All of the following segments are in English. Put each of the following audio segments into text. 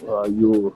You.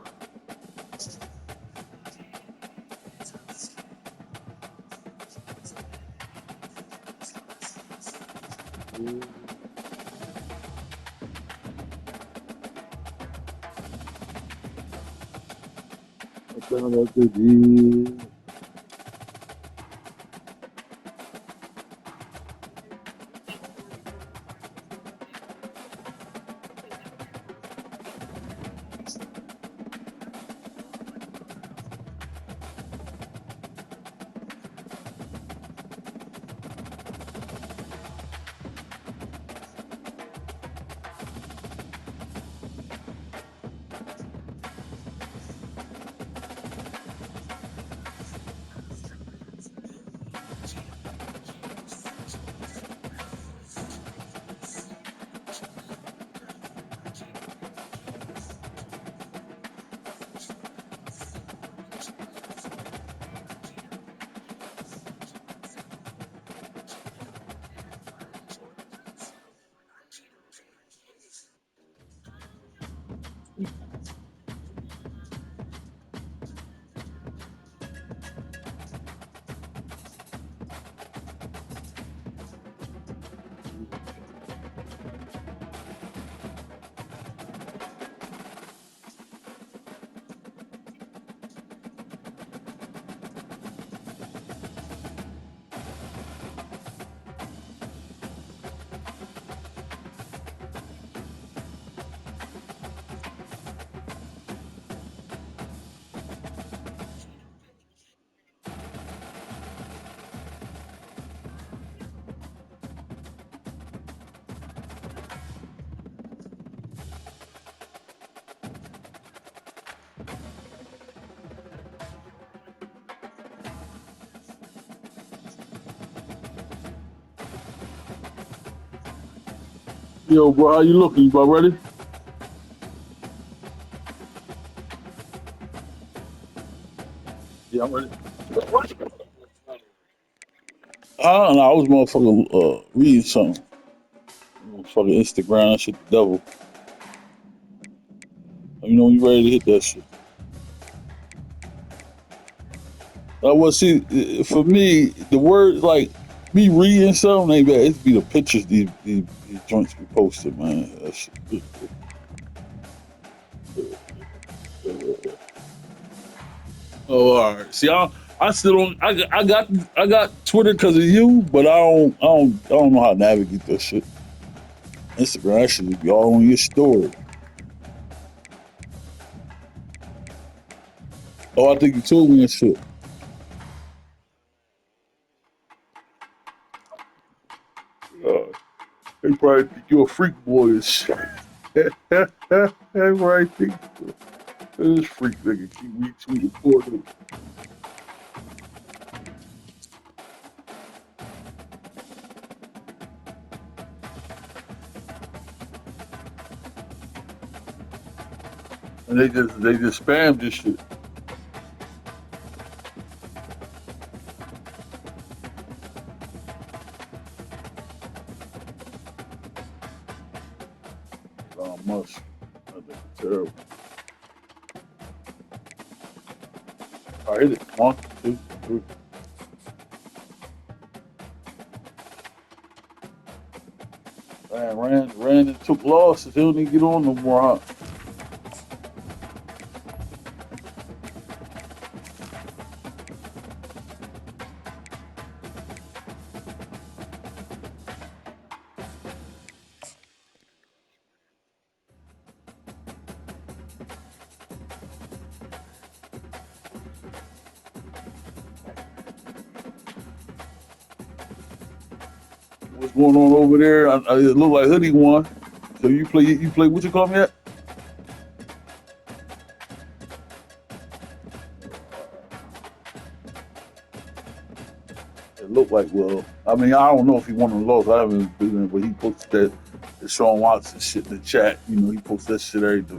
Yo, bro, how you looking? You about ready? Yeah, I'm ready. I don't know. I was motherfucking reading something. Motherfucking Instagram shit, the devil. You know when you ready to hit that shit. Well, see, for me, the words like me reading something ain't bad. It's be the pictures these joints be posted, man. That shit. Oh, all right. See, I still don't. I got Twitter because of you, but I don't know how to navigate that shit. Instagram actually be all on your story. Oh, I think you told me and shit. Uh, they probably think you a freak boy and shit. They probably think this freak nigga keep retweeting poor nigga. And they just spam this shit. Much. I think it's terrible. I hit it. One, two, three. Man, ran and took losses. He don't even get on no more. Huh? What's going on over there? It look like Hoodie won. So you play what you call me at? It looked like, well, I mean, I don't know if he won or lost. I haven't been in, but he posted that the Sean Watson shit in the chat. You know, he posted that shit every day.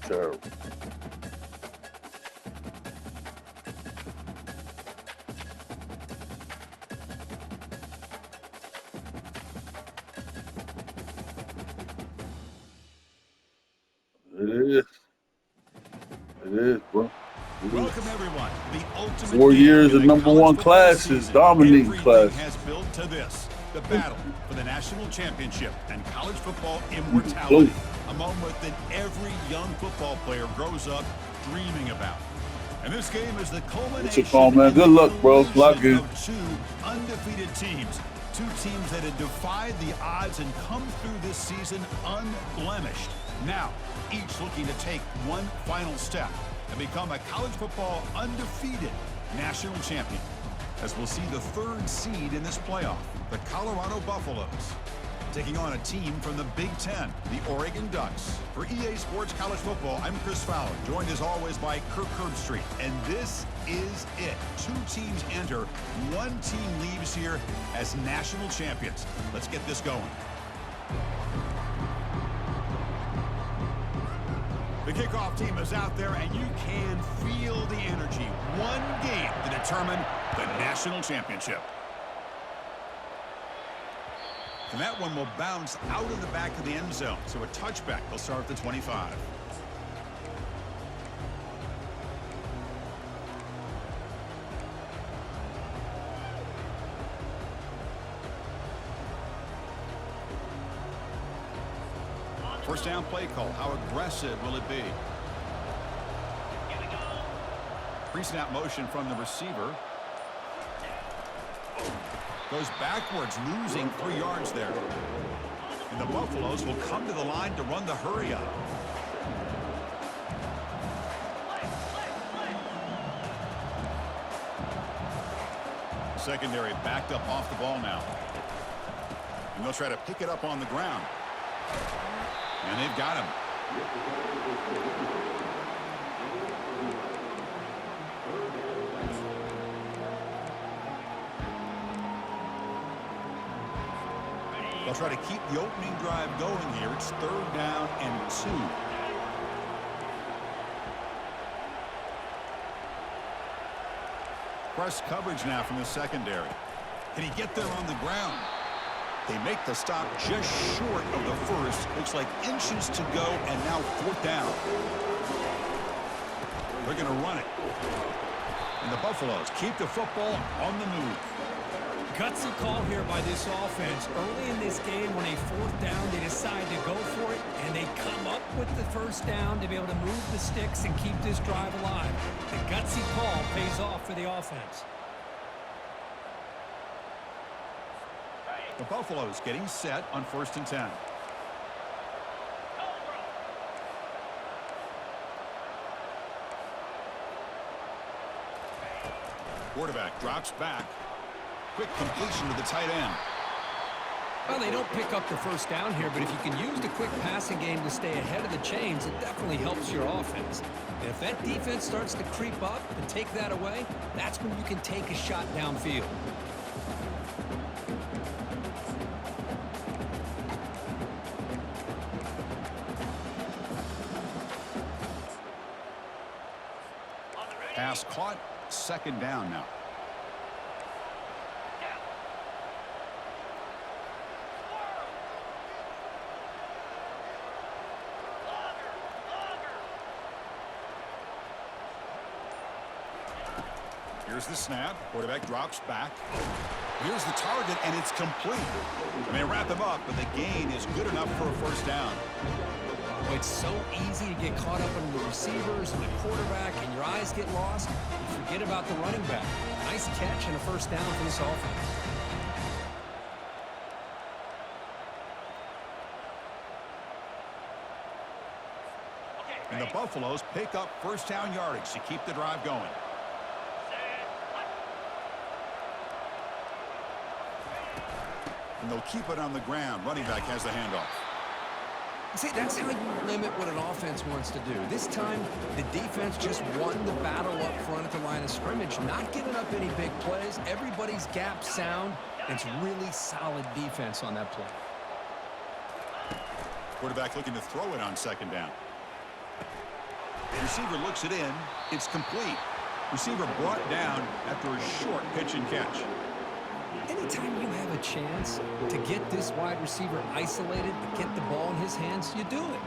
Terrible. It is. It is, bro. It is. Welcome everyone. The ultimate 4 game years in of the number college one football classes, season. dominating Everything classes. has built to this. The battle for the national championship and college football Close. immortality. A moment that every young football player grows up dreaming about. And this game is the What's your call, culmination man? and Good the luck, bro. Lock illusion in. of two undefeated teams. Two teams that had defied the odds and come through this season unblemished. Now, each looking to take one final step and become a college football undefeated national champion. As we'll see the third seed in this playoff, the Colorado Buffaloes, taking on a team from the Big Ten, the Oregon Ducks. For EA Sports College Football, I'm Chris Fowler, joined as always by Kirk Herbstreit. And this is it. Two teams enter, one team leaves here as national champions. Let's get this going. The kickoff team is out there, and you can feel the energy. One game to determine the national championship. And that one will bounce out of the back of the end zone. So a touchback. They'll start at the 25. First down play call. How aggressive will it be? Pre-snap motion from the receiver. Goes backwards, losing 3 yards there. And the Buffaloes will come to the line to run the hurry up. Secondary backed up off the ball now. And they'll try to pick it up on the ground. And they've got him. They'll try to keep the opening drive going here. It's 3rd down and 2. Press coverage now from the secondary. Can he get there on the ground? They make the stop just short of the first. Looks like inches to go, and now 4th down. They're going to run it. And the Buffaloes keep the football on the move. Gutsy call here by this offense. Early in this game, on a 4th down, they decide to go for it, and they come up with the 1st down to be able to move the sticks and keep this drive alive. The gutsy call pays off for the offense. The Buffaloes getting set on 1st and 10. Quarterback drops back. Quick completion to the tight end. Well, they don't pick up the 1st down here, but if you can use the quick passing game to stay ahead of the chains, it definitely helps your offense. And if that defense starts to creep up and take that away, that's when you can take a shot downfield. Pass caught. 2nd down now. Here's the snap. Quarterback drops back. Here's the target, and it's complete. And they wrap him up, but the gain is good enough for a 1st down. It's so easy to get caught up in the receivers and the quarterback, and your eyes get lost. You forget about the running back. Nice catch and a 1st down for this offense. And the Buffaloes pick up 1st down yardage to keep the drive going. And they'll keep it on the ground. Running back has the handoff. See, that's how you limit what an offense wants to do. This time, the defense just won the battle up front at the line of scrimmage, not giving up any big plays. Everybody's gap sound. It's really solid defense on that play. Quarterback looking to throw it on 2nd down. Receiver looks it in. It's complete. Receiver brought down after a short pitch and catch. Anytime you have a chance to get this wide receiver isolated, to get the ball in his hands, you do it.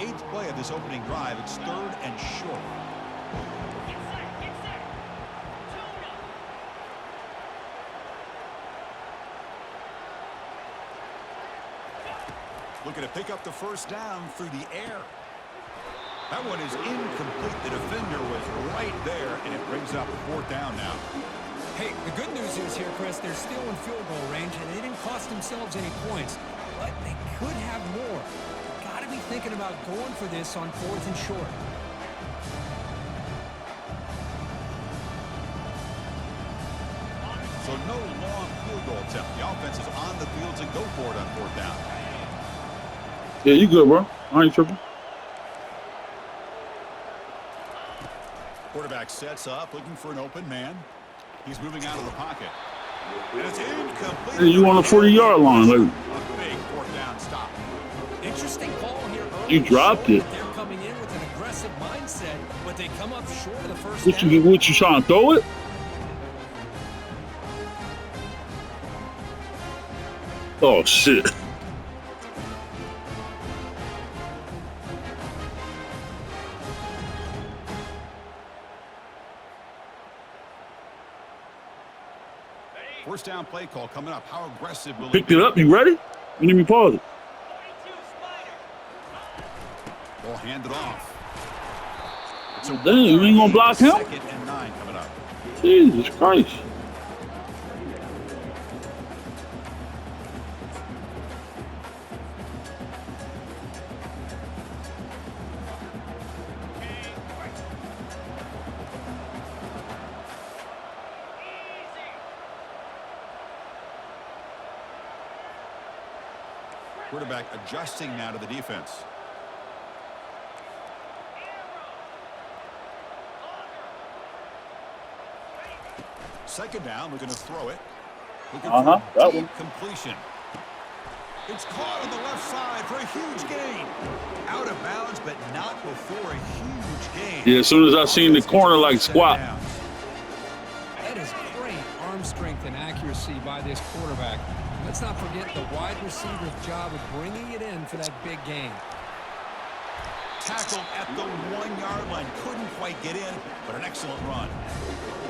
8th play of this opening drive. It's 3rd and short. Looking to pick up the first down through the air. That one is incomplete. The defender was right there, and it brings up 4th down now. Hey, the good news is here, Chris, they're still in field goal range, and they didn't cost themselves any points, but they could have more. Got to be thinking about going for this on 4th and short. So no long field goal attempt. The offense is on the field to go for it on 4th down. Yeah, you good, bro. I ain't tripping. Quarterback sets up, looking for an open man. He's moving out of the pocket. And it's incomplete. Hey, you on the 40-yard line, like. A big 4th down stop. Interesting call here early. You dropped it. They're coming in with an aggressive mindset, but they come up short of the first What down. you trying to throw it? Oh shit. First down play call coming up. How aggressive will Picked it up. You ready? You need me pause it. Ball handed off. So damn, you ain't gonna block him? 2nd and 9 coming up. Jesus Christ. Quarterback adjusting now to the defense. Second down, we're going to throw it. Looking for That a one. deep completion. It's caught on the left side for a huge gain. Out of bounds, but not before a huge gain. Yeah, as soon as I seen the corner like squat. That is great arm strength and accuracy by this quarterback. Let's not forget the wide receiver's job of bringing it in for that big gain. Tackled at the 1-yard line. Couldn't quite get in, but an excellent run.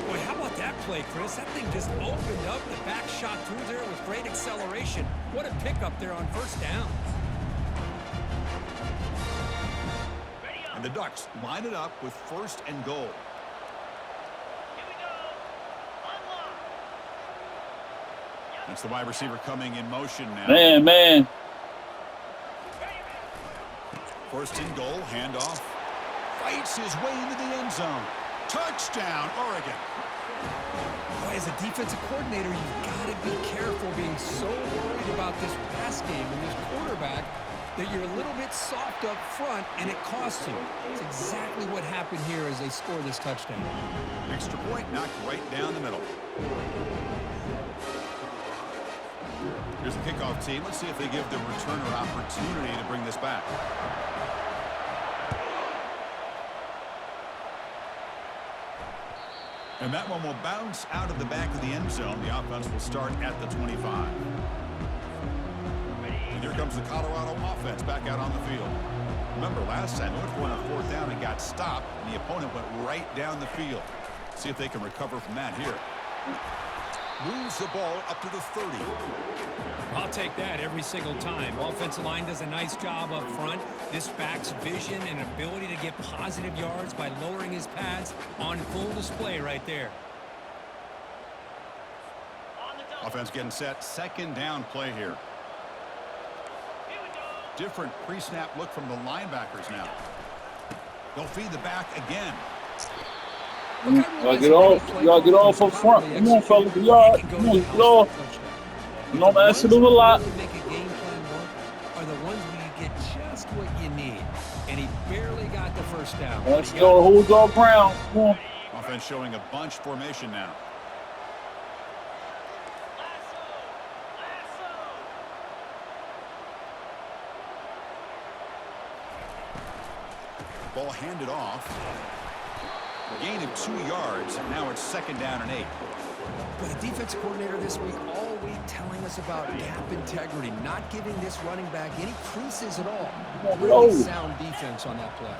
Boy, how about that play, Chris? That thing just opened up. The back shot through there with great acceleration. What a pickup there on first down. And the Ducks line it up with 1st and goal. That's the wide receiver coming in motion now. Man. 1st and goal, handoff. Fights his way into the end zone. Touchdown, Oregon. Boy, as a defensive coordinator, you've got to be careful being so worried about this pass game and this quarterback that you're a little bit soft up front and it costs you. It's exactly what happened here as they score this touchdown. Extra point knocked right down the middle. Here's the kickoff team. Let's see if they give the returner opportunity to bring this back. And that one will bounce out of the back of the end zone. The offense will start at the 25. And here comes the Colorado offense back out on the field. Remember, last time they went for on 4th down and got stopped, and the opponent went right down the field. See if they can recover from that here. Moves the ball up to the 30. I'll take that every single time. Offensive line does a nice job up front. This back's vision and ability to get positive yards by lowering his pads on full display right there. Offense getting set. 2nd down play here. Different pre-snap look from the linebackers now. They'll feed the back again. Y'all get off up front. Come on, fellas. Y'all, come on, get off. You know I'm asking them a lot. Make a game plan work are the ones where you get just what you need. And he barely got the first down. Let's go. Who's all ground? Come on. Offense showing a bunch formation now. Ball handed off. Gain of 2 yards. Now it's 2nd down and 8. But the defensive coordinator this week always week telling us about gap integrity, not giving this running back any creases at all. Really Oh. sound defense on that play.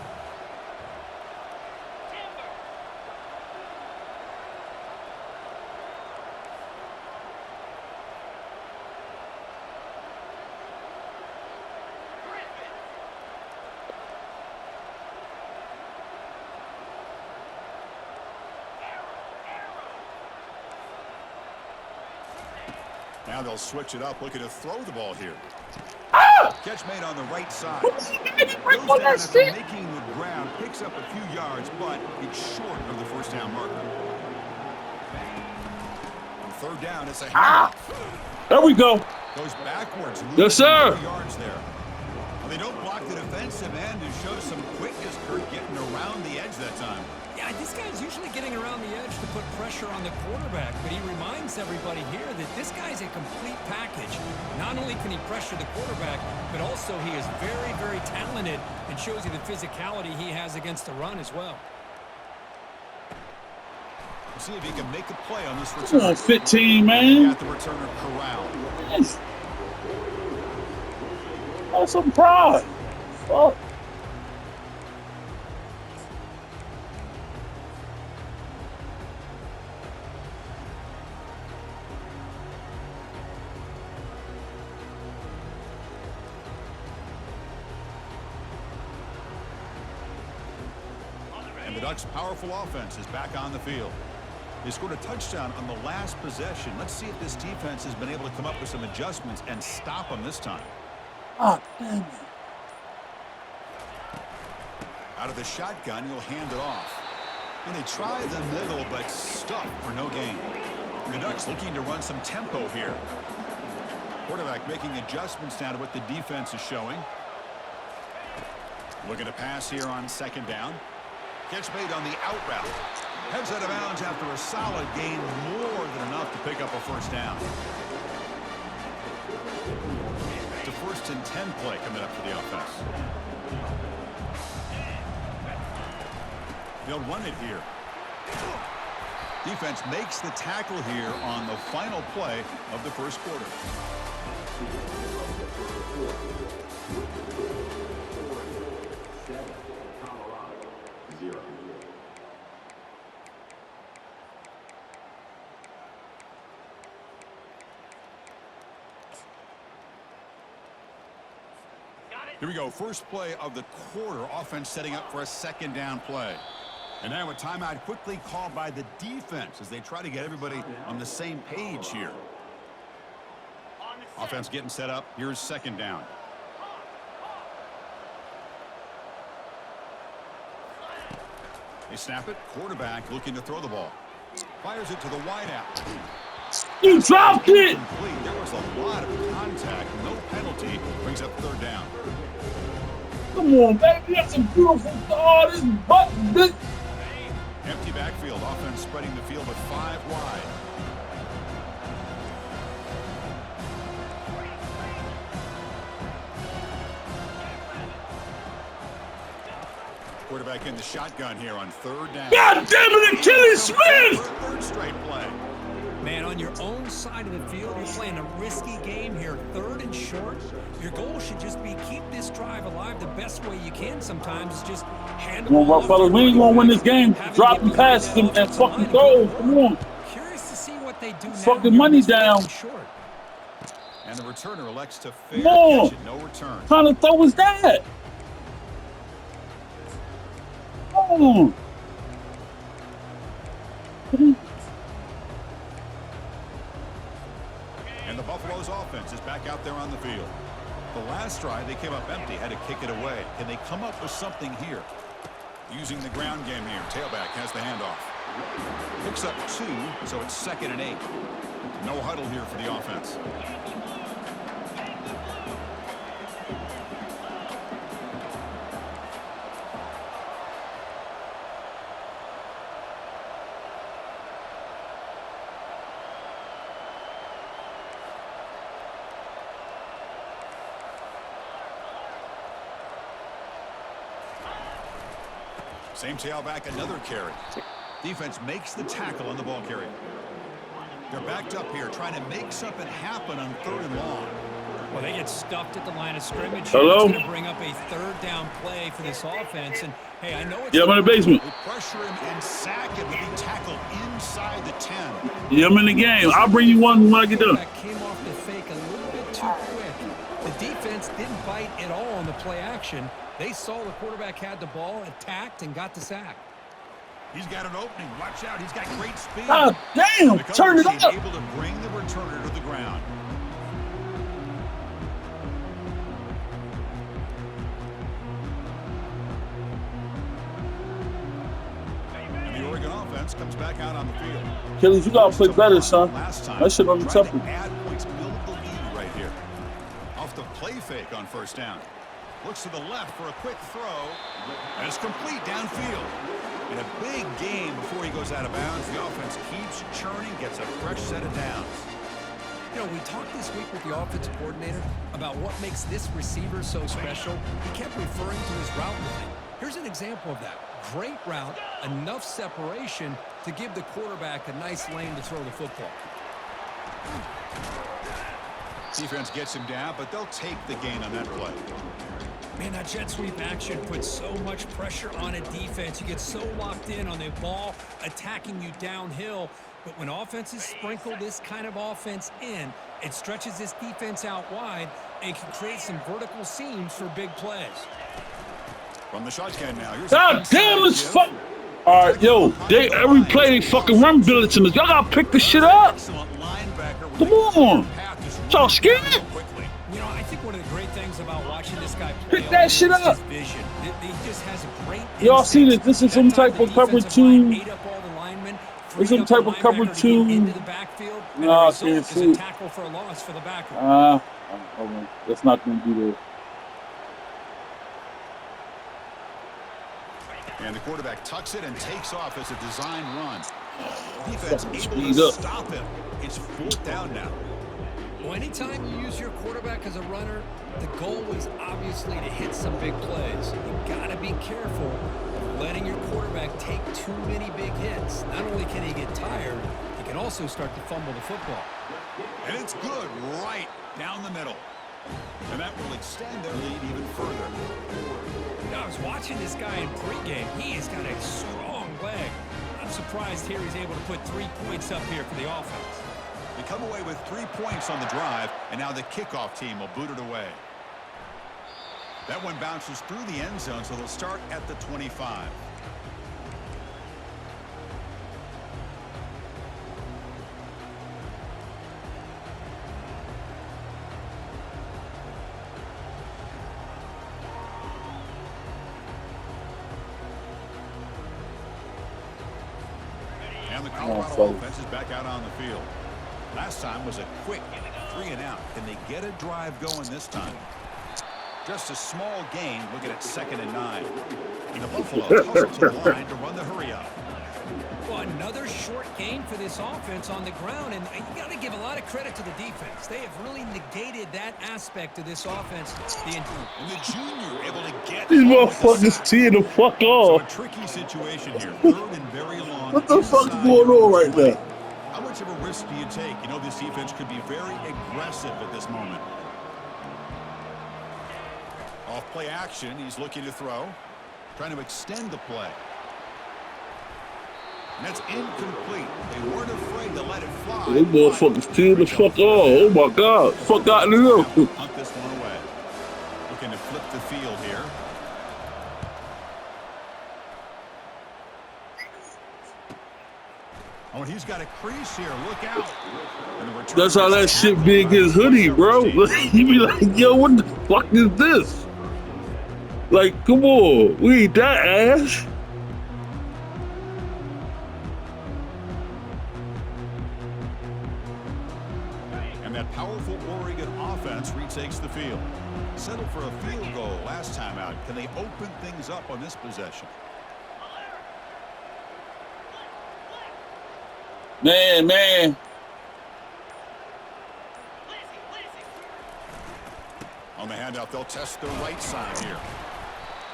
Now they'll switch it up, looking to throw the ball here. Catch made on the right side. Goes down after making the ground, picks up a few yards, but it's short of the first down marker. On third down, it's a handoff. There we go. Goes backwards. Yes, sir. Yards there. Well, they don't block the defensive end and show some quickness, Kurt, getting around the edge that time. Yeah, this guy's usually getting around the edge to put pressure on the quarterback, but he reminds everybody here that this guy's a complete package. Not only can he pressure the quarterback, but also he is very, very talented and shows you the physicality he has against the run as well. We'll see if he can make a play on this return. Come on, 15, man. Got the returner corralled. Yes. Oh, some pride. Fuck. And the Ducks' powerful offense is back on the field. They scored a touchdown on the last possession. Let's see if this defense has been able to come up with some adjustments and stop them this time. Ah, damn it. Out of the shotgun, he'll hand it off. And they try the middle, but stuck for no gain. The Ducks looking to run some tempo here. Quarterback making adjustments now to what the defense is showing. Looking to pass here on second down. Catch made on the out route. Heads out of bounds after a solid gain, more than enough to pick up a first down. It's a 1st and 10 play coming up for the offense. They'll run it here. Defense makes the tackle here on the final play of the first quarter. Here we go. First play of the quarter. Offense setting up for a second down play. And now a timeout quickly called by the defense as they try to get everybody on the same page here. Offense getting set up. Here's second down. They snap it. Quarterback looking to throw the ball. Fires it to the wideout. You dropped it. There was a lot of contact. No penalty. Brings up third down. Come on, baby. That's a beautiful thought. This button, bitch. Empty backfield. Offense spreading the field with 5 wide. Quarterback in the shotgun here on third down. God damn it, Achilles Smith! Third straight play. Man, on your own side of the field, you're playing a risky game here. 3rd and short. Your goal should just be keep this drive alive the best way you can sometimes. Is just hand Come on, my fellas, we ain't gonna win this game. Dropping past them and fucking goals. Come on. Curious to see what they do now. Fucking money down. Short. And the returner elects to fair Come on. catch it. No return. What kind of throw was that? Come on. And the Buffalo's offense is back out there on the field. The last drive, they came up empty, had to kick it away. Can they come up with something here? Using the ground game here. Tailback has the handoff. Picks up 2, so it's 2nd and 8. No huddle here for the offense. Same tailback, another carry. Defense makes the tackle on the ball carrier. They're backed up here trying to make something happen on 3rd and long. Well, they get stuffed at the line of scrimmage. Hello? It's going to bring up a 3rd down play for this offense. And, hey, I know it's... Yeah, I'm in the basement. They pressure him and sack him to be tackled inside the 10. Yeah, I'm in the game. I'll bring you one when I get done. That came off the fake a little bit too quick. The defense didn't bite at all on the play action. They saw the quarterback had the ball, attacked, and got the sack. He's got an opening. Watch out. He's got great speed. God damn, turn it up. Able to bring the returner to the ground. And the Oregon offense comes back out on the field. Achilles, you gotta play better, son. That shit on the Trying temple. to add points, build the lead right here. Off the play fake on 1st down. Looks to the left for a quick throw. And it's complete downfield. In a big game before he goes out of bounds, the offense keeps churning, gets a fresh set of downs. You know, we talked this week with the offensive coordinator about what makes this receiver so special. He kept referring to his route running. Here's an example of that. Great route, enough separation to give the quarterback a nice lane to throw the football. Defense gets him down, but they'll take the gain on that play. Man, that jet sweep action puts so much pressure on a defense. You get so locked in on the ball attacking you downhill. But when offenses sprinkle this kind of offense in, it stretches this defense out wide and can create some vertical seams for big plays. From the shotgun now. God damn, this fuck. All right, yo, they every play they fucking run bullets in this. Y'all gotta pick this shit up. Come on. Y'all scared? You know, I think one of the great things about watching this guy play Pick that shit up. Vision. He just has a great Y'all see this? This is some type of cover 2. There's some type of cover 2. Into the backfield, Nah, I can't see it. Tackle for a loss for the backer. Hold on. That's not gonna be there. And the quarterback tucks it and takes off as a design run. Defense able Speed to up. stop him. It's 4th down now. Well, anytime you use your quarterback as a runner, the goal is obviously to hit some big plays. You got to be careful of letting your quarterback take too many big hits. Not only can he get tired, he can also start to fumble the football. And it's good right down the middle. And that will extend their lead even further. I was watching this guy in pregame. He has got a strong leg. I'm surprised here he's able to put 3 points up here for the offense. They come away with 3 points on the drive, and now the kickoff team will boot it away. That one bounces through the end zone, so they'll start at the 25. And the Colorado offense is back out on the field. Last time was a quick 3 and out. Can they get a drive going this time? Just a small gain. Look at it, 2nd and 9. And the Buffalo hustle to the line to run the hurry up. Well, another short gain for this offense on the ground, and you got to give a lot of credit to the defense. They have really negated that aspect of this offense. And the junior able to get These motherfuckers teeing the fuck so off. a tricky situation here. 3rd and very long. What the fuck is going on right now? How much of a risk do you take? You know, this defense could be very aggressive at this moment. Off play action, he's looking to throw. Trying to extend the play. And that's incomplete. They weren't afraid to let it fly. These motherfuckers teeing the fuck off. Oh my God. Fuck out of here. Hunt this one away. Looking to flip the field here. Oh, and he's got a crease here. Look out. That's how that shit be against hoodie, bro. You be like, yo, what the fuck is this? Like, come on. We ain't that ass. And that powerful Oregon offense retakes the field. Settled for a field goal last time out. Can they open things up on this possession? Man. On the handout, they'll test the right side here.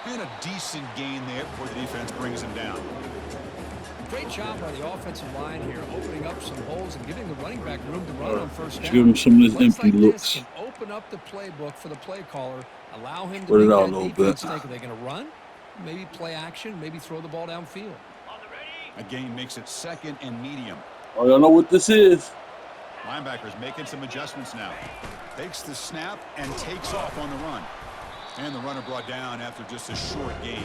And a decent gain there before the defense brings him down. Great job by the offensive line here, opening up some holes and giving the running back room to run on first down. Give him some of these Plays empty like looks. this can open up the playbook for the play caller, allow him to Spread it make out a that little defense bit. think, are they going to run? Maybe play action, maybe throw the ball downfield. A gain makes it 2nd and medium. Oh, y'all know what this is? Linebacker's making some adjustments now. Takes the snap and takes off on the run. And the runner brought down after just a short gain.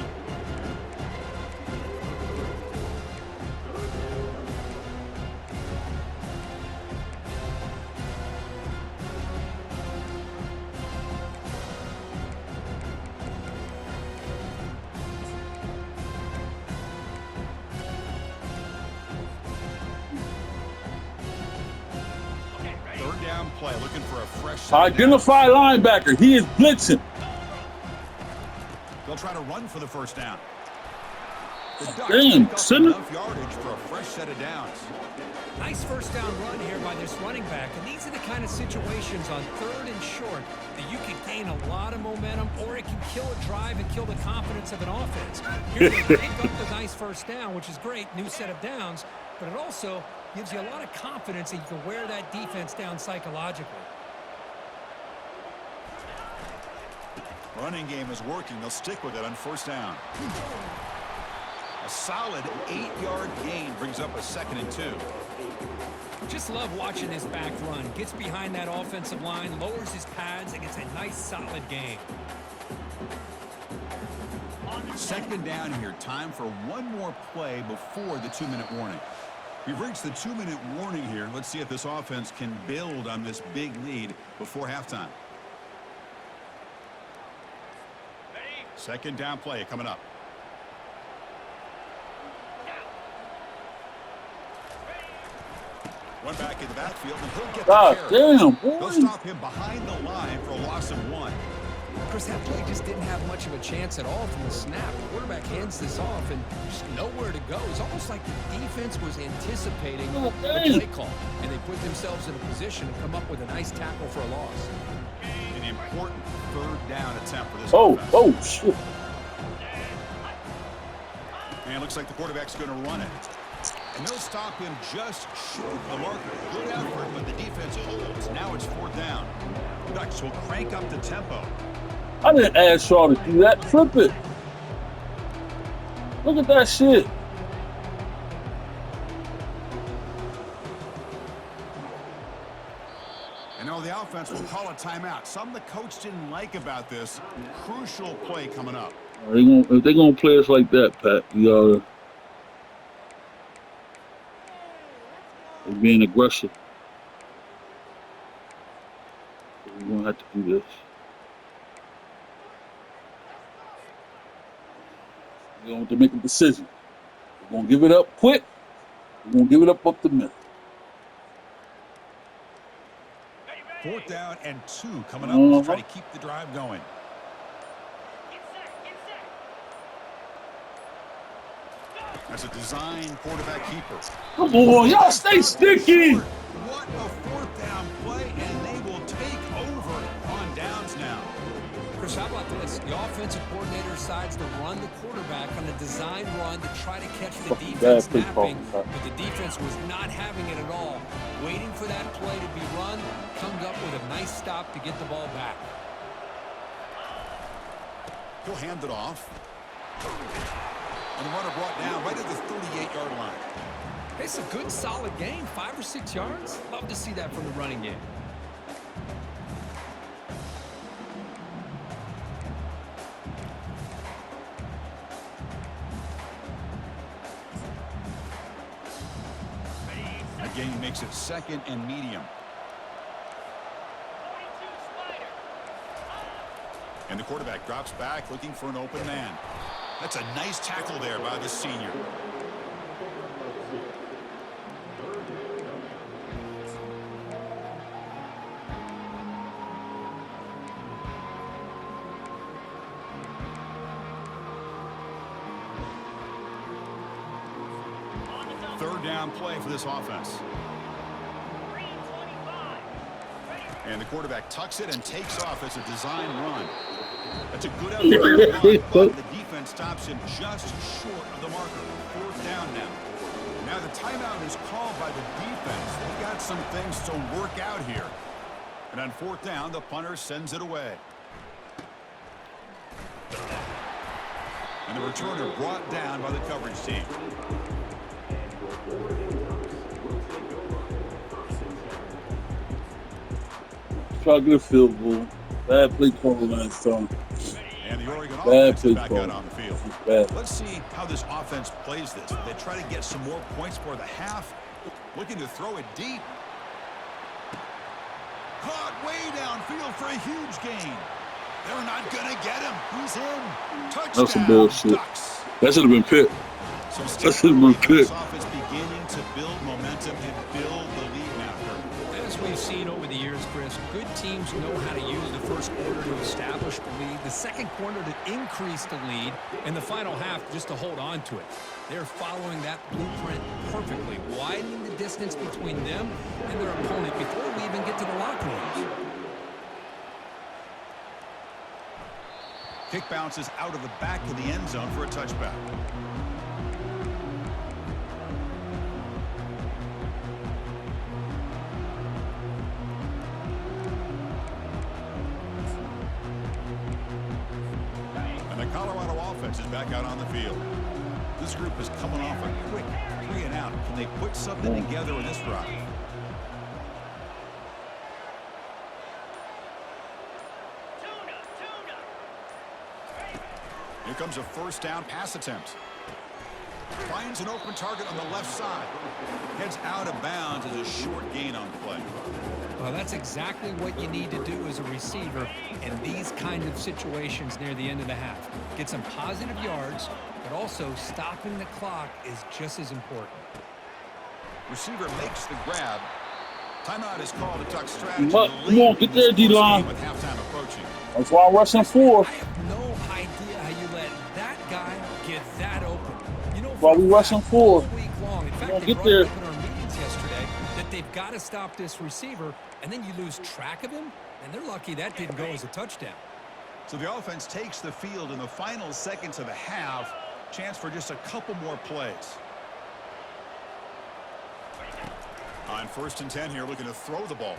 Third down play, looking for a fresh set of Identify linebacker. He is blitzing. They'll try to run for the first down. The Ducks Damn, pick up center. enough yardage for a fresh set of downs. Nice first down run here by this running back. And these are the kind of situations on 3rd and short that you can gain a lot of momentum, or it can kill a drive and kill the confidence of an offense. Here they pick up the nice first down, which is great, new set of downs, but it also gives you a lot of confidence that you can wear that defense down psychologically. Running game is working. They'll stick with it on first down. A solid 8-yard gain brings up a 2nd and 2. Just love watching this back run. Gets behind that offensive line, lowers his pads, and gets a nice solid gain. 2nd down here. Time for one more play before the 2-minute warning. We've reached the 2-minute warning here. Let's see if this offense can build on this big lead before halftime. 2nd down play coming up. One back in the backfield, and he'll get God the carry. damn, boy. They'll stop him behind the line for a loss of 1. Of course, that play just didn't have much of a chance at all from the snap. The quarterback hands this off and just nowhere to go. It's almost like the defense was anticipating the play call, and they put themselves in a position to come up with a nice tackle for a loss. An important 3rd down attempt for this Oh, offense. oh, shit. And it looks like the quarterback's going to run it. And they'll stop him just short of the marker. Good effort, but the defense holds. Now it's 4th down. The Ducks will crank up the tempo. I didn't ask y'all to do that. Flip it. Look at that shit. And now the offense will call a timeout. Something the coach didn't like about this. Crucial play coming up. If they're going to play us like that, Pat, you gotta. They're being aggressive. We're going to have to do this. We're going to have to make a decision. We're going to give it up quick. We're going to give it up the middle. 4th down and 2 coming up to try to keep the drive going. That's a design quarterback keeper. Come on, y'all stay sticky. What a 4th down play, and they will take over on downs now. Chris, how about this? The offensive coordinator decides to run the quarterback on a design run to try to catch the defense napping, but the defense was not having it at all. Waiting for that play to be run, comes up with a nice stop to get the ball back. He'll hand it off. And the runner brought down right at the 38-yard line. It's a good, solid game, 5 or 6 yards. Love to see that from the running game. That gain makes it 2nd and medium. And the quarterback drops back looking for an open man. That's a nice tackle there by the senior. Third down play for this offense. And the quarterback tucks it and takes off as a design run. That's a good effort, but the defense stops him just short of the marker. 4th down now. Now the timeout is called by the defense. They got some things to work out here. And on fourth down, the punter sends it away. And the returner brought down by the coverage team. Try to get a field goal. Bad play call last time. And the Oregon Bad offense is play back call. out on the field. Bad. Let's see how this offense plays this. They try to get some more points for the half. Looking to throw it deep. Caught way downfield for a huge gain. They're not going to get him. He's in. Touchdown. That's some bullshit. Ducks. That should have been Pitt. So That should have been Pitt. this offense beginning to build momentum and build the lead now. As we've seen over the years, Chris, good teams know how to use the first quarter to establish the lead, the second quarter to increase the lead, and the final half just to hold on to it. They're following that blueprint perfectly, widening the distance between them and their opponent before we even get to the locker rooms. Kick bounces out of the back of the end zone for a touchback. And the Colorado offense is back out on the field. This group is coming off a quick 3-and-out. Can they put something together in this drive? Here comes a first down pass attempt. Finds an open target on the left side. Heads out of bounds as a short gain on the play. Well, that's exactly what you need to do as a receiver in these kind of situations near the end of the half. Get some positive yards, but also stopping the clock is just as important. Receiver makes the grab. Timeout is called a Duck strategy. Come on, get there, D-line. With halftime approaching. That's why I'm rushing four. I have no idea how you let that guy get that open. You know, While we rushing four. all week long. In fact, Come on, they get brought there. it up in our meetings yesterday that they've got to stop this receiver, and then you lose track of him, and they're lucky that didn't go as a touchdown. So the offense takes the field in the final seconds of the half. Chance for just a couple more plays. On 1st and 10 here, looking to throw the ball.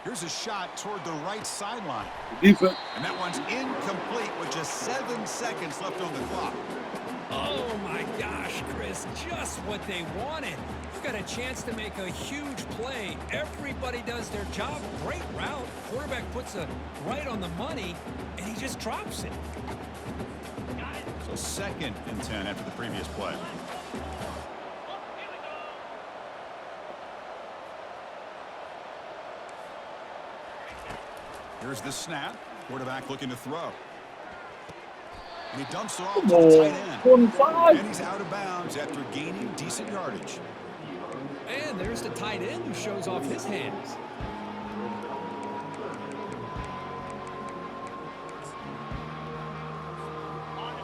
Here's a shot toward the right sideline. Defense. And that one's incomplete with just 7 seconds left on the clock. Oh, my gosh, Chris, just what they wanted. You've got a chance to make a huge play. Everybody does their job. Great route. Quarterback puts it right on the money, and he just drops it. So 2nd and 10 after the previous play. Here's the snap. Quarterback looking to throw. And he dumps it off to the tight end. 25. And he's out of bounds after gaining decent yardage. And there's the tight end who shows off his hands.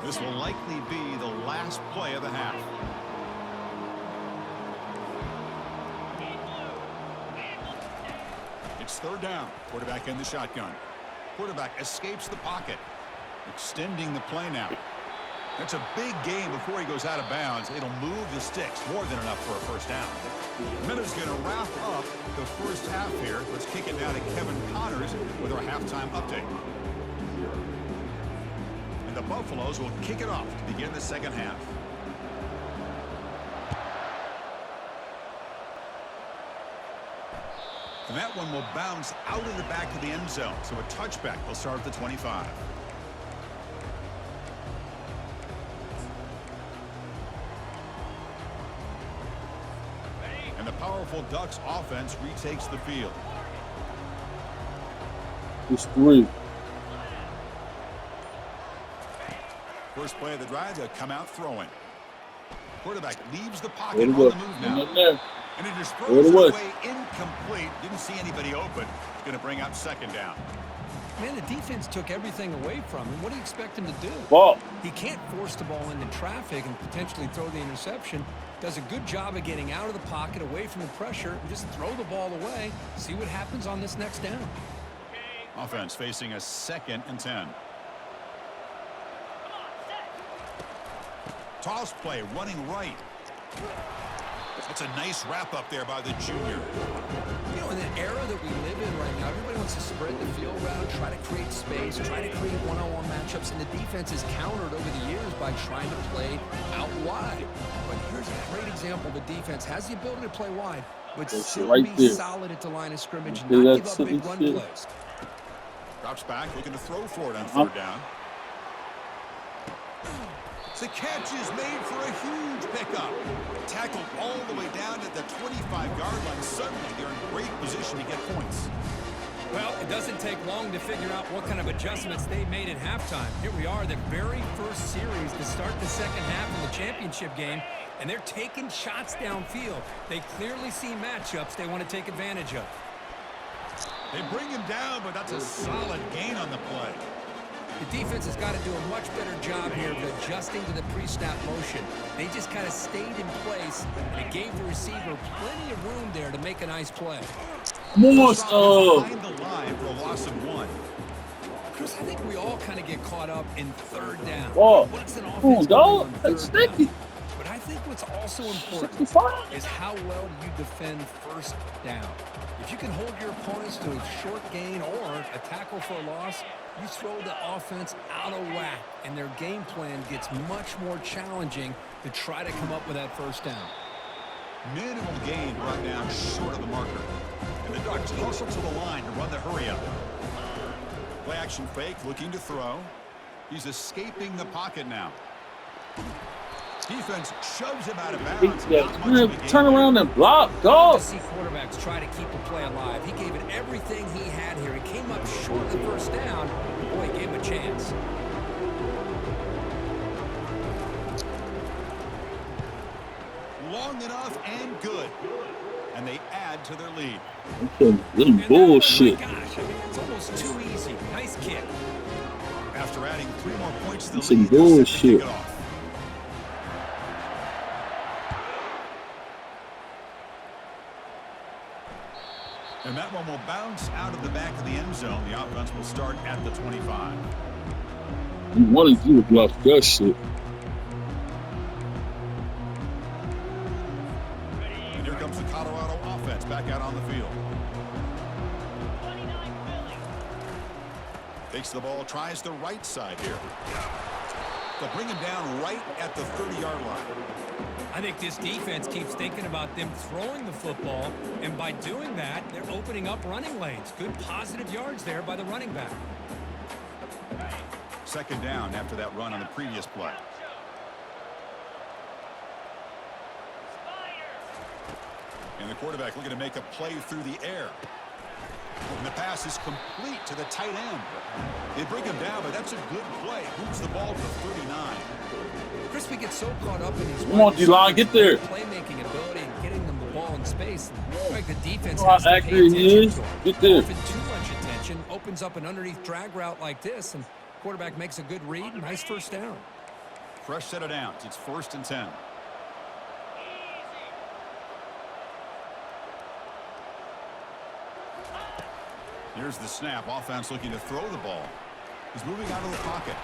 This will likely be the last play of the half. It's 3rd down. Quarterback in the shotgun. Quarterback escapes the pocket. Extending the play now. That's a big gain before he goes out of bounds. It'll move the sticks. More than enough for a 1st down. Minutes going to wrap up the first half here. Let's kick it now to Kevin Connors with our halftime update. And the Buffaloes will kick it off to begin the second half. And that one will bounce out of the back of the end zone. So a touchback will start at the 25. And the powerful Ducks offense retakes the field. It's 3. First play of the drive, they'll come out throwing. Quarterback leaves the pocket Way on to go. the move now. In there. And he just Way throws to it go. away incomplete. Didn't see anybody open. It's going to bring up 2nd down. Man, the defense took everything away from him. What do you expect him to do? Ball. He can't force the ball into traffic and potentially throw the interception. Does a good job of getting out of the pocket, away from the pressure, and just throw the ball away. See what happens on this next down. Offense facing a 2nd and 10. Toss play running right. That's a nice wrap up there by the junior. You know, in the era that we live in right now, everybody wants to spread the field around, try to create space, try to create one-on-one matchups, and the defense is countered over the years by trying to play out wide. But here's a great example. The defense has the ability to play wide, but still be solid at the line of scrimmage, not give up big run plays. Drops back, looking to throw for it on third down. The catch is made for a huge pickup. Tackled all the way down at the 25-yard line. Suddenly, they're in great position to get points. Well, it doesn't take long to figure out what kind of adjustments they made at halftime. Here we are, the very first series to start the second half of the championship game, and they're taking shots downfield. They clearly see matchups they want to take advantage of. They bring him down, but that's a solid gain on the play. The defense has got to do a much better job here of adjusting to the pre-snap motion. They just kind of stayed in place, and it gave the receiver plenty of room there to make a nice play. Behind the line for a loss of 1. Chris, I think we all kind of get caught up in third down. Oh, what's an come on, dog. That's sticky. But I think what's also important is how well you defend first down. If you can hold your opponents to a short gain or a tackle for a loss, you throw the offense out of whack, and their game plan gets much more challenging to try to come up with that first down. Minimal gain brought down short of the marker. And the Ducks hustle to the line to run the hurry-up. Play action fake, looking to throw. He's escaping the pocket now. Defense shoves him out of bounds. Turn around and block, dog. To see quarterbacks try to keep the play alive. He gave it everything he had here. He came up short of the first down. Boy, he gave him a chance. Long enough and good. And they add to their lead. This bullshit. Gosh, I mean, it's almost too easy. Nice kick. After adding 3 more points to the Some lead, bullshit. And that one will bounce out of the back of the end zone. The offense will start at the 25. You wanted you to block that shit. And here comes the Colorado offense back out on the field. Takes the ball, tries the right side here. They'll bring him down right at the 30-yard line. I think this defense keeps thinking about them throwing the football, and by doing that, they're opening up running lanes. Good positive yards there by the running back. Second down after that run on the previous play. And the quarterback looking to make a play through the air. And the pass is complete to the tight end. They bring him down, but that's a good play. Moves the ball to 39. Chris, we get so caught up in these Come on, D-line, get there. playmaking ability and getting them the ball in space. Like the defense How has to pay accurate he attention is. to him. Get there. Often too much attention opens up an underneath drag route like this, and quarterback makes a good read. Nice first down. Fresh set of downs. It's 1st and 10. Here's the snap. Offense looking to throw the ball. He's moving out of the pocket.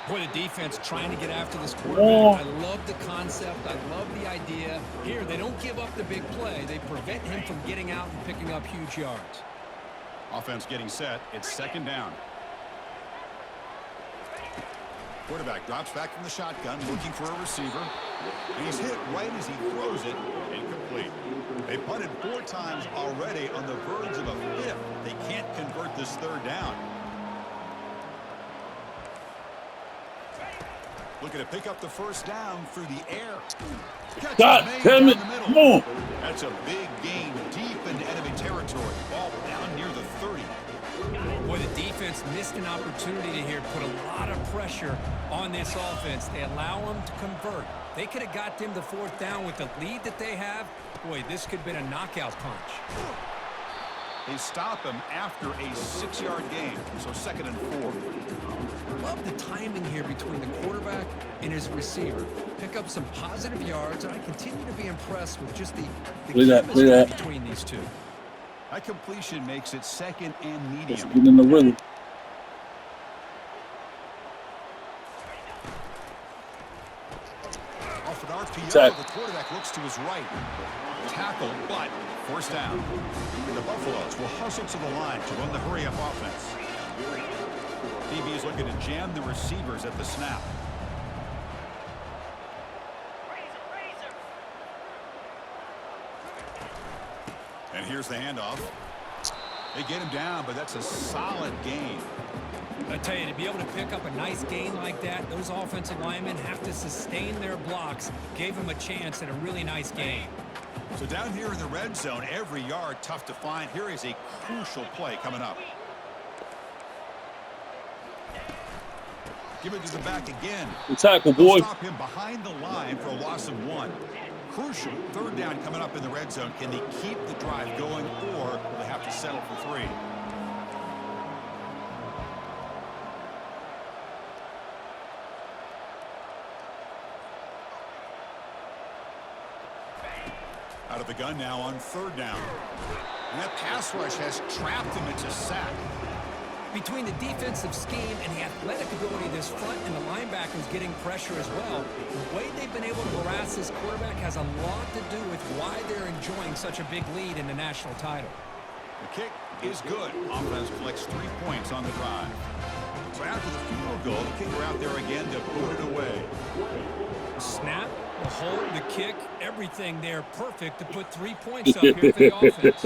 Boy, the defense trying to get after this quarterback. I love the concept. I love the idea. Here, they don't give up the big play. They prevent him from getting out and picking up huge yards. Offense getting set. It's 2nd down. Quarterback drops back from the shotgun, looking for a receiver. And he's hit right as he throws it. Incomplete. They punted 4 times already, on the verge of a 5th. They can't convert this 3rd down. Looking to pick up the first down through the air. God damn it. Come on. That's a big gain deep into enemy territory. Ball down near the 30. Boy, the defense missed an opportunity to here put a lot of pressure on this offense. They allow them to convert. They could have got them the 4th down with the lead that they have. Boy, this could have been a knockout punch. They stop him after a 6-yard gain, so 2nd and 4. Love the timing here between the quarterback and his receiver. Pick up some positive yards, and I continue to be impressed with just the chemistry between these two. That completion makes it 2nd and medium. Get in the rhythm. off an RPO. Tackle. The quarterback looks to his right. Tackle, but first down. And the Buffaloes will hustle to the line to run the hurry-up offense. DB is looking to jam the receivers at the snap. And here's the handoff. They get him down, but that's a solid gain. I tell you, to be able to pick up a nice gain like that, those offensive linemen have to sustain their blocks. Gave him a chance at a really nice gain. So down here in the red zone, every yard tough to find. Here is a crucial play coming up. Give it to the back again. The tackle, boy. Stop him behind the line for a loss of 1. Crucial third down coming up in the red zone. Can they keep the drive going, or will they have to settle for 3? Out of the gun now on third down. And that pass rush has trapped him into sack. Between the defensive scheme and the athletic ability of this front and the linebackers getting pressure as well, the way they've been able to harass this quarterback has a lot to do with why they're enjoying such a big lead in the national title. The kick is good. Offense collects 3 points on the drive. So after the field goal, the kicker out there again to put it away. Snap, the hold, the kick, everything there perfect to put 3 points up here for the offense.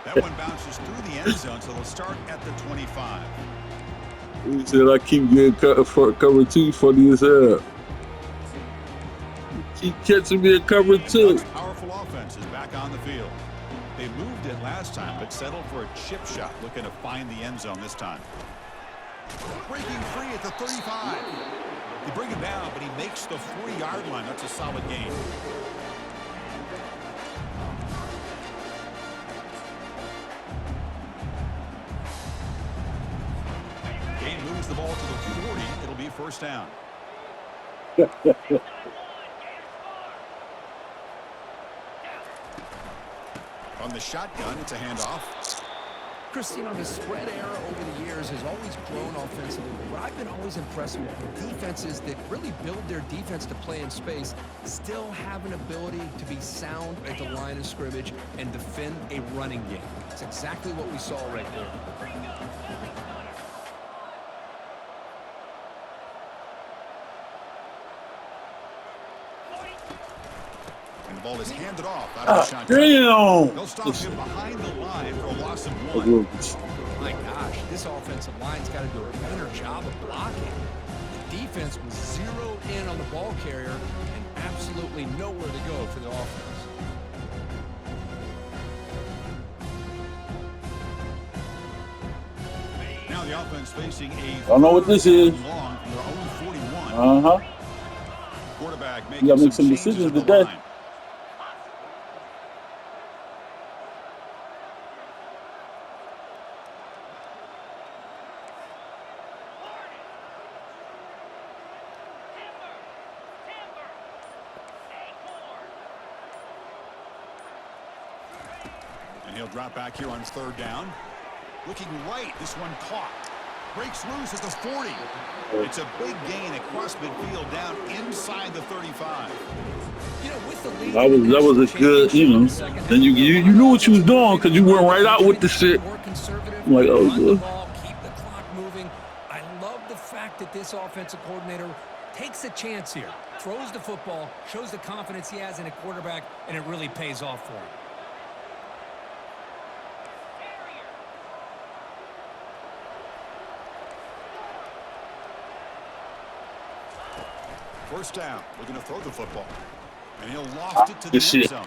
That one bounces through the end zone, so they'll start at the 25. He said, I keep getting cover 2 funny as hell. Keep catching me at cover 2. Powerful offense is back on the field. They moved it last time, but settled for a chip shot, looking to find the end zone this time. Breaking free at the 35. They bring him down, but he makes the 40-yard line. That's a solid gain. Gain moves the ball to the 40. It'll be first down. On the shotgun, it's a handoff. Chris, you know, the spread era over the years has always grown offensively. But I've been always impressed with the defenses that really build their defense to play in space, still have an ability to be sound at the line of scrimmage and defend a running game. It's exactly what we saw right there. And the ball is handed off out of the shotgun. Damn! They'll stop him behind the line for a loss of 1. My gosh, this offensive line's got to do a better job of blocking. The defense was zeroed in on the ball carrier and absolutely nowhere to go for the offense. Now the offense facing a I don't know what this is. long from their own 41. Uh-huh. Quarterback You gotta make some changes decisions at the today. line. And he'll drop back here on third down. Looking right, this one caught. Breaks loose at the 40. It's a big gain across midfield down inside the 35. You know, with the lead, That was a good, you know. Then you knew what you was doing because you went right out with the shit. More conservative, I'm like, oh, run the good. ball, keep the clock moving. I love the fact that this offensive coordinator takes a chance here, throws the football, shows the confidence he has in a quarterback, and it really pays off for him. First down, looking to throw the football. And he'll loft it to the Good end shit. zone.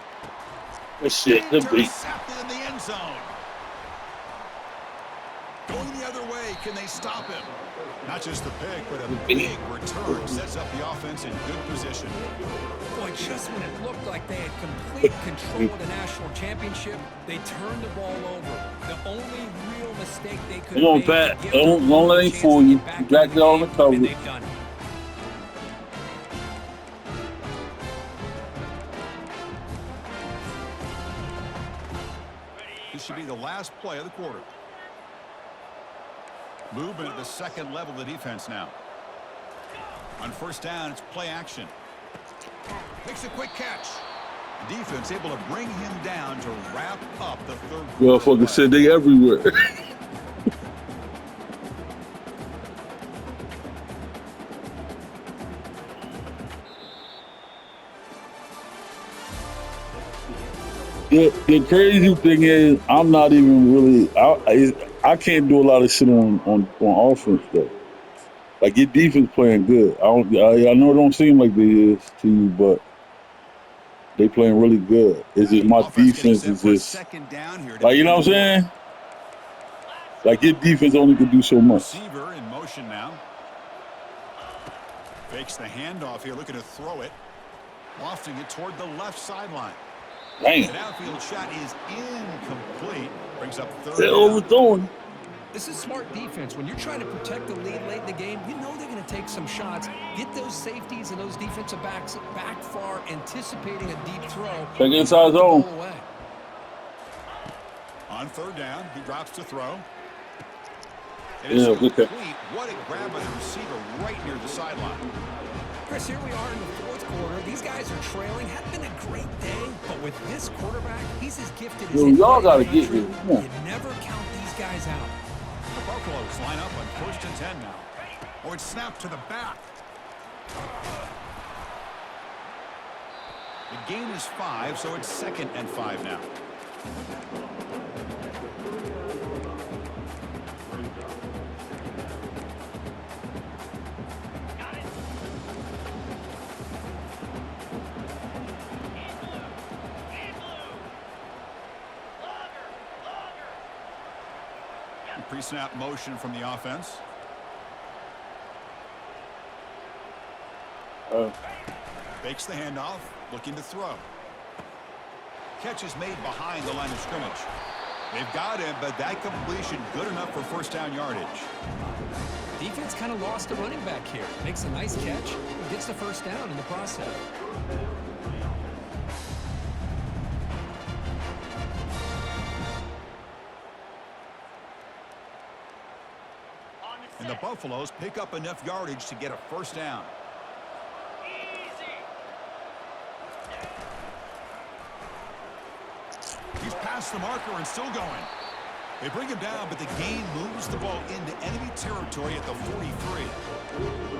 Good shit. Good beat. Intercepted in the end zone. Going the other way, can they stop him? Not just the pick, but a big return sets up the offense in good position. Boy, just when it looked like they had complete control of the national championship, they turned the ball over. The only real mistake they could Come on, make Pat. to give Don't them let a him chance fool to you. get back You into got the that on the game, cover. and they've done it. This should be the last play of the quarter. Movement at the second level of the defense now. On first down, it's play action. Makes a quick catch. The defense able to bring him down to wrap up the third quarter. Motherfucker said they everywhere. The crazy thing is, I'm not even really. I can't do a lot of shit on offense though. Like your defense playing good. I know it don't seem like they is to you, but they playing really good. It's just my Offense getting defense set is for a just second down here to like, you begin know what the I'm quarter. saying? Like your defense only can do so much. Receiver in motion now. Fakes the handoff here, looking to throw it. Lofting it toward the left sideline. Damn, An outfield shot is incomplete. Brings up third they're down. overthrowing. This is smart defense. When you're trying to protect the lead late in the game, you know they're going to take some shots. Get those safeties and those defensive backs back far, anticipating a deep throw. Check inside Knock the ball zone. away. On third down, he drops to throw. It is Yeah, good complete. catch. What a grab by the receiver right near the sideline. Chris, here we are in the fourth quarter. These guys are trailing. Hadn't been a great day, but with this quarterback, he's as gifted as Yo, anybody y'all in gotta the get country. here. Come on. You never count these guys out. The Buffaloes line up on 1st and 10 now. Oh, it's snapped to the back. The gain is 5, so it's 2nd and 5 now. Pre-snap motion from the offense. Fakes the handoff, looking to throw. Catch is made behind the line of scrimmage. They've got him, but that completion good enough for first down yardage. Defense kind of lost a running back here. Makes a nice catch. Gets the first down in the process. And the Buffaloes pick up enough yardage to get a first down. He's past the marker and still going. They bring him down, but the gain moves the ball into enemy territory at the 43.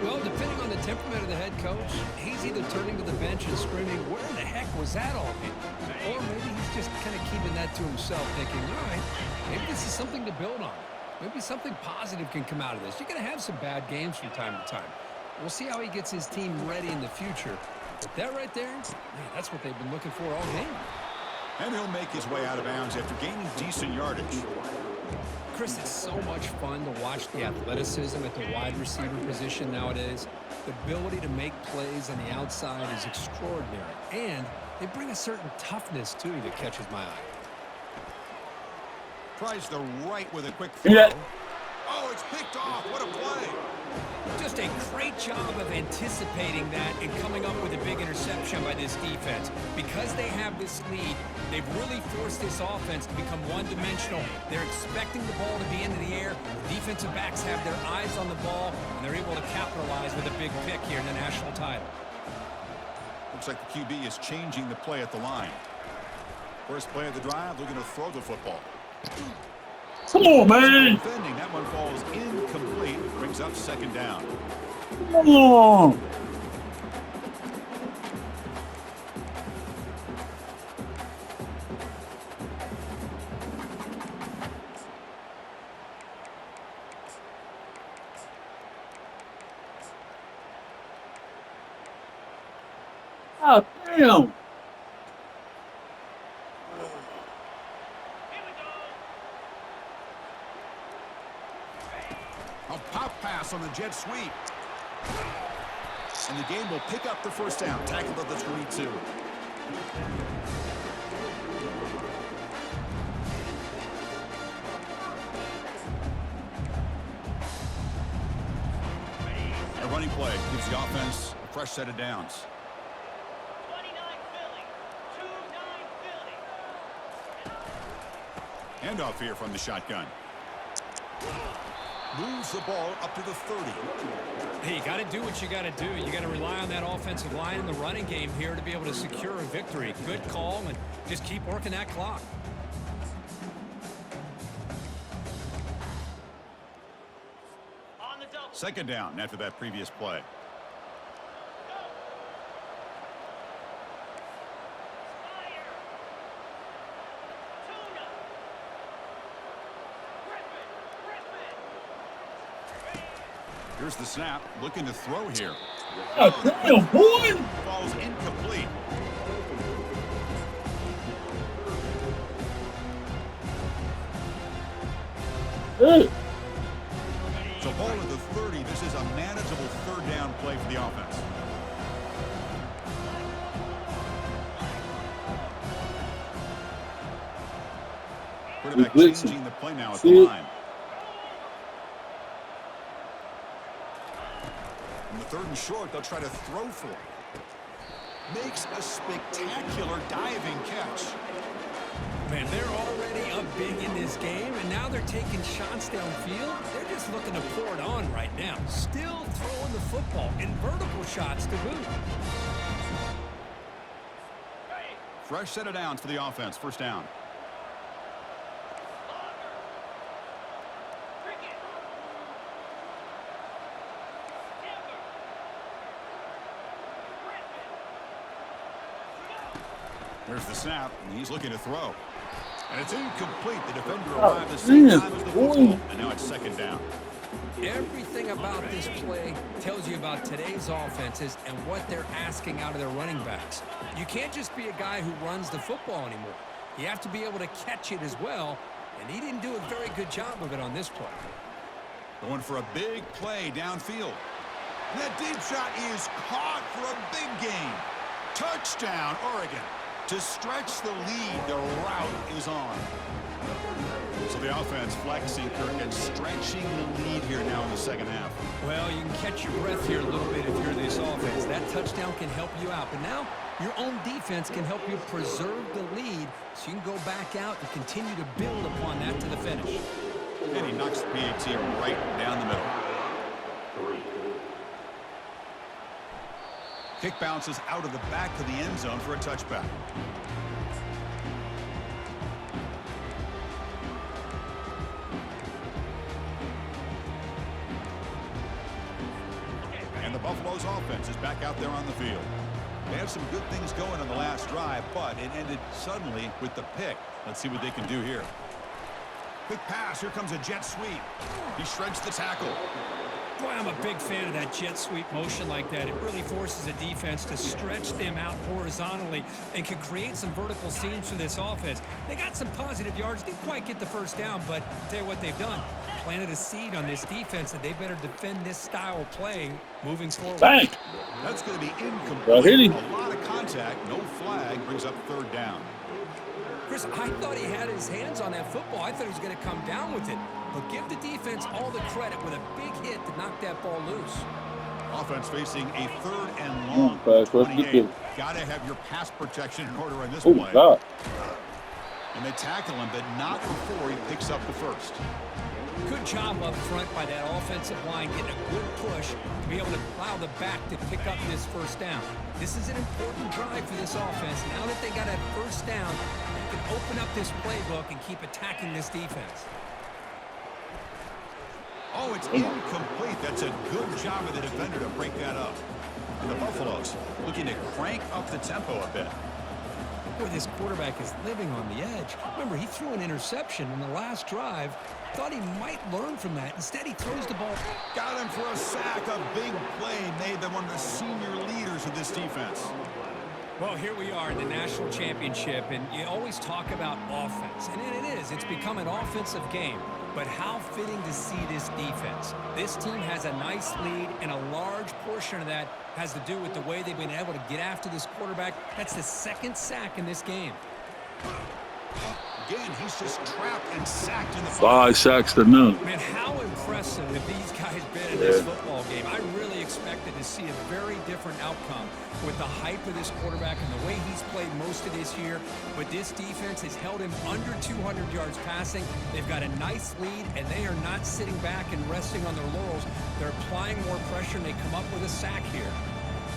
Well, depending on the temperament of the head coach, he's either turning to the bench and screaming, where the heck was that all been? Or maybe he's just kind of keeping that to himself, thinking, all right, maybe this is something to build on. Maybe something positive can come out of this. You're going to have some bad games from time to time. We'll see how he gets his team ready in the future. But that right there, man, that's what they've been looking for all game. And he'll make his way out of bounds after gaining decent yardage. Chris, it's so much fun to watch the athleticism at the wide receiver position nowadays. The ability to make plays on the outside is extraordinary. And they bring a certain toughness to you that catches my eye. Tries the right with a quick throw. Yeah. Oh, it's picked off. What a play. Just a great job of anticipating that and coming up with a big interception by this defense. Because they have this lead, they've really forced this offense to become one-dimensional. They're expecting the ball to be into the air. The defensive backs have their eyes on the ball, and they're able to capitalize with a big pick here in the national title. Looks like the QB is changing the play at the line. First play of the drive, looking to throw the football. Come on, man. Defending, that one falls incomplete. Brings up second down. Come on. Ah, damn. A pop pass on the jet sweep. And the game will pick up the first down. Tackled at the 22. A running play gives the offense a fresh set of downs. 29 Philly. 2-9 Philly. Handoff here from the shotgun. moves the ball up to the 30. Hey, you got to do what you got to do. You got to rely on that offensive line in the running game here to be able to secure a victory. Good call, and just keep working that clock. On the double. Second down after that previous play. Fire. Tuna. Griffin. Here's the snap. Looking to throw here. God damn, boy! Falls incomplete. Hey, So ball at the 30. This is a manageable third down play for the offense. Quarterback blitzing. changing the play now at See the it? line. On the 3rd and short, they'll try to throw for it. Makes a spectacular diving catch. Man, they're already up big in this game, and now they're taking shots downfield. They're just looking to pour it on right now. Still throwing the football in vertical shots to boot. Fresh set of downs for the offense. First down. Cricket. Timber. Griffin. There's the snap, and he's looking to throw. And it's incomplete. The defender Oh, arrived the same man, time as the boy. football. And now it's second down. Everything about this play tells you about today's offenses and what they're asking out of their running backs. You can't just be a guy who runs the football anymore. You have to be able to catch it as well, and he didn't do a very good job of it on this play. Going for a big play downfield. And that deep shot is caught for a big gain. Touchdown, Oregon. To stretch the lead, the route is on. So the offense flexing, Kirk, and stretching the lead here now in the second half. Well, you can catch your breath here a little bit if you're this offense. That touchdown can help you out. But now your own defense can help you preserve the lead so you can go back out and continue to build upon that to the finish. And he knocks the PAT right down the middle. Kick bounces out of the back of the end zone for a touchback. And the Buffalo's offense is back out there on the field. They had some good things going on the last drive, but it ended suddenly with the pick. Let's see what they can do here. Quick pass. Here comes a jet sweep. He shreds the tackle. Boy, I'm a big fan of that jet sweep motion like that. It really forces a defense to stretch them out horizontally and can create some vertical seams for this offense. They got some positive yards. Didn't quite get the first down, but I'll tell you what they've done. Planted a seed on this defense that they better defend this style of play moving forward. bang! That's going to be Well, incomplete. hit him. A lot of contact. No flag. Brings up third down. Chris, I thought he had his hands on that football. I thought he was going to come down with it. But give the defense all the credit with a big hit to knock that ball loose. Offense facing a third and long. Pass rush, get 28. good. Got to have your pass protection in order in this Oh, play. God. And they tackle him, but not before he picks up the first. Good job up front by that offensive line, getting a good push to be able to allow the back to pick up this first down. This is an important drive for this offense. Now that they got that first down, they can open up this playbook and keep attacking this defense. Oh, it's incomplete. That's a good job of the defender to break that up. And the Buffaloes looking to crank up the tempo a bit. Boy, this quarterback is living on the edge. Remember, he threw an interception in the last drive. Thought he might learn from that. Instead, he throws the ball. Got him for a sack. A big play made them one of the senior leaders of this defense. Well, here we are in the national championship, and you always talk about offense. And it is. It's become an offensive game. But how fitting to see this defense. This team has a nice lead, and a large portion of that has to do with the way they've been able to get after this quarterback. That's the second sack in this game. Again, he's just trapped and sacked in the pocket. 5 sacks to none. Man, how impressive have these guys been in this football game? I really expected to see a very different outcome with the hype of this quarterback and the way he's played most of this year. But this defense has held him under 200 yards passing. They've got a nice lead, and they are not sitting back and resting on their laurels. They're applying more pressure, and they come up with a sack here.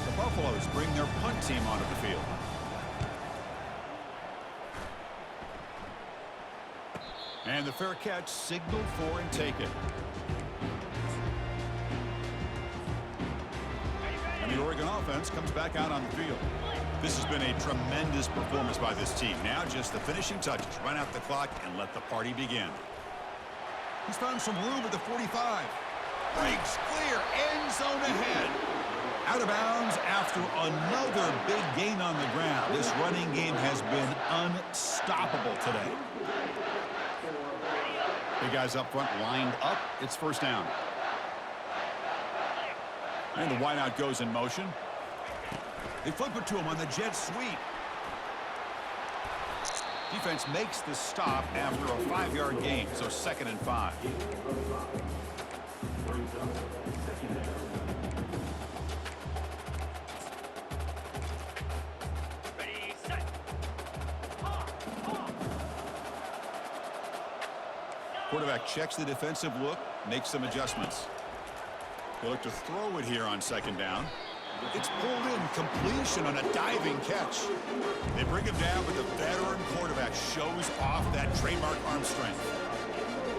The Buffaloes bring their punt team onto the field. And the fair catch signaled for and taken. And the Oregon offense comes back out on the field. This has been a tremendous performance by this team. Now just the finishing touches. Run out the clock and let the party begin. He's found some room at the 45. Breaks clear. End zone ahead. Out of bounds after another big gain on the ground. This running game has been unstoppable today. Big guys up front lined up. It's first down. And the wideout goes in motion. They flip it to him on the jet sweep. Defense makes the stop after a 5-yard gain, so 2nd and 5. Ready, set. Quarterback checks the defensive look, makes some adjustments. He'll look to throw it here on 2nd down. It's pulled in, completion on a diving catch. They bring him down, but the veteran quarterback shows off that trademark arm strength.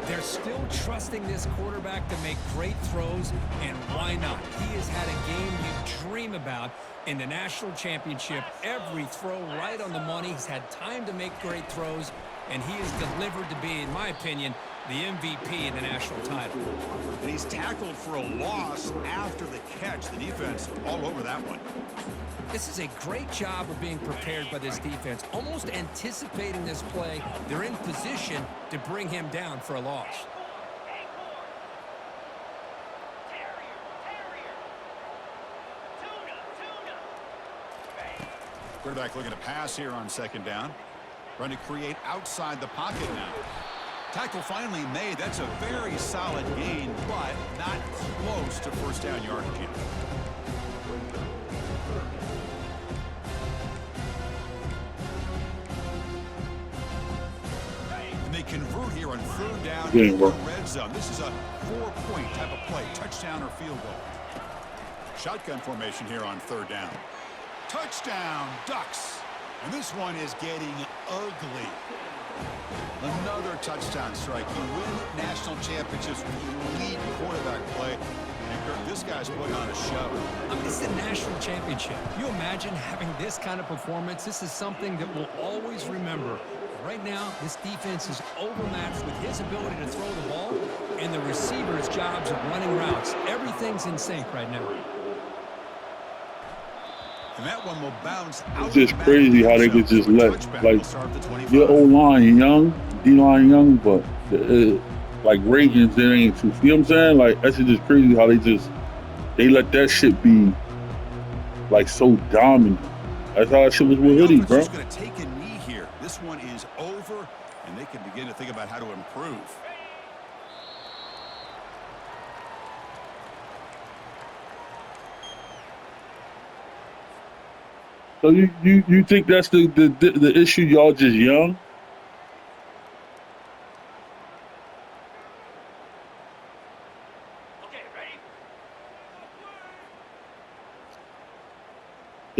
They're still trusting this quarterback to make great throws, and why not? He has had a game you dream about in the national championship. Every throw right on the money. He's had time to make great throws, and he is delivered to be, in my opinion, the MVP in the national title. And he's tackled for a loss after the catch. The defense all over that one. This is a great job of being prepared by this defense, almost anticipating this play. They're in position to bring him down for a loss. Quarterback looking to pass here on 2nd down. Trying to create outside the pocket now. Tackle finally made. That's a very solid gain, but not close to first down yardage yet. And they convert here on 3rd down in the red zone. This is a 4-point type of play, touchdown or field goal. Shotgun formation here on 3rd down. Touchdown, Ducks. And this one is getting ugly. Another touchdown strike. You win national championships with elite quarterback play. And Kirk, this guy's putting on a show. I mean, this is a national championship. You imagine having this kind of performance? This is something that we'll always remember. Right now, this defense is overmatched with his ability to throw the ball and the receiver's jobs of running routes. Everything's in sync right now. And that one will bounce out. It's just crazy how they could just let, like, your O-line young, D-line young, but like ratings, it ain't too. You know what I'm saying? Like, that's just crazy how they let that shit be, like, so dominant. That's how that shit was with Hoodie, bro. He's going to take a knee here. This one is over, and they can begin to think about how to improve. So you think that's the issue? Y'all just young? Okay, ready?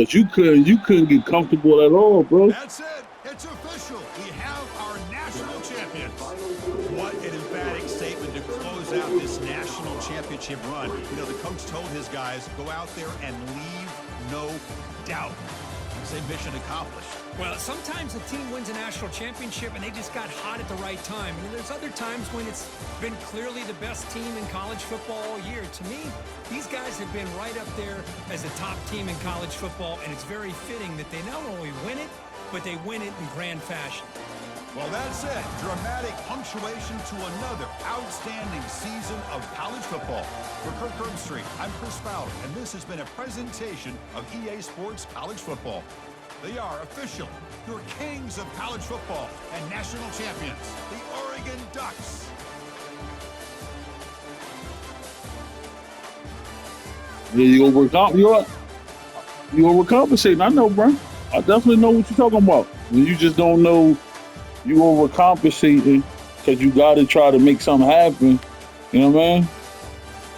Cause you couldn't get comfortable at all, bro. That's it. It's official. We have our national champions. What an emphatic statement to close out this national championship run. You know, the coach told his guys, go out there and leave no doubt. Say mission accomplished. Well, sometimes a team wins a national championship and they just got hot at the right time. And there's other times when it's been clearly the best team in college football all year. To me, these guys have been right up there as a top team in college football, and it's very fitting that they not only win it, but they win it in grand fashion. Well, that's it. Dramatic punctuation to another outstanding season of college football. For Kirk Herbstreit, I'm Chris Fowler, and this has been a presentation of EA Sports College Football. They are official, your kings of college football and national champions, the Oregon Ducks. Yeah, you overcompensating. I know, bro. I definitely know what you're talking about. You just don't know you overcompensating because you got to try to make something happen. You know what I mean?